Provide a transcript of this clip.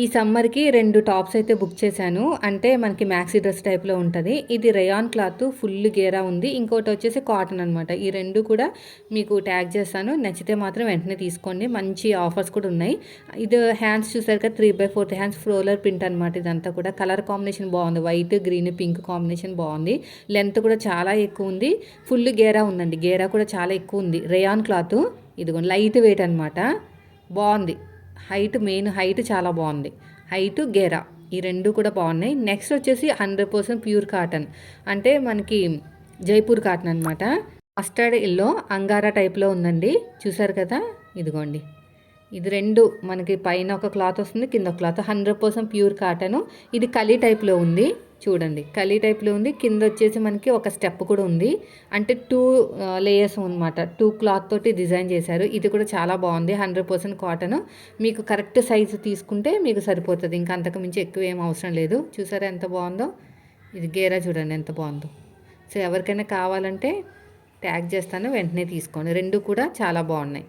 ఈ సమ్మర్‌కి 2 టాప్స్ అయితే బుక్ చేశాను. అంటే మనకి మ్యాక్సీ డ్రెస్ టైప్‌లో ఉంటది. ఇది రేయాన్ క్లాత్ ఫుల్ గేరా ఉంది. ఇంకోటొచ్చేసి కాటన్ అనమాట. ఈ 2 కూడా మీకు ట్యాగ్ చేస్తాను. నచ్చితే మాత్రం వెంటనే తీసుకోండి. మంచి ఆఫర్స్ కూడా ఉన్నాయి. ఇది హ్యాండ్స్ చూసారు కదా 3/4 హ్యాండ్స్ ఫ్లోరల్ ప్రింట్ అనమాట ఇదంతా కూడా. కలర్ కాంబినేషన్ బాగుంది. వైట్, గ్రీన్, పింక్ కాంబినేషన్ బాగుంది. లెంత్ కూడా చాలా ఎక్కువ ఉంది. ఫుల్ గేరా ఉందండి. గేరా కూడా చాలా ఎక్కువ ఉంది. రేయాన్ క్లాత్ ఇదిగోండి లైట్ వెయిట్ అనమాట. బాగుంది. మెయిన్ హైట్ చాలా బాగుంది. హైటు గేరా ఈ 2 కూడా బాగున్నాయి. నెక్స్ట్ వచ్చేసి 100% ప్యూర్ కాటన్, అంటే మనకి జైపూర్ కాటన్ అనమాట. మస్టర్డ్ ఎల్లో అంగారా టైప్లో ఉందండి. చూసారు కదా, ఇదిగోండి. ఇది 2 మనకి పైన ఒక క్లాత్ వస్తుంది, కింద ఒక క్లాత్. 100% pure cotton. ఇది కలీ టైప్లో ఉంది. చూడండి, కలీ టైప్లో ఉంది. కింద వచ్చేసి మనకి ఒక స్టెప్ కూడా ఉంది. అంటే 2 లేయర్స్ అనమాట. 2 క్లాత్ తోటి డిజైన్ చేశారు. ఇది కూడా చాలా బాగుంది. 100% కాటన్. మీకు కరెక్ట్ సైజు తీసుకుంటే మీకు సరిపోతుంది. ఇంకా అంతకు మించి ఎక్కువ ఏం అవసరం లేదు. చూసారా ఎంత బాగుందో. ఇది గేరా చూడండి ఎంత బాగుందో. సో ఎవరికైనా కావాలంటే ట్యాగ్ చేస్తాను, వెంటనే తీసుకోండి. 2 కూడా చాలా బాగున్నాయి.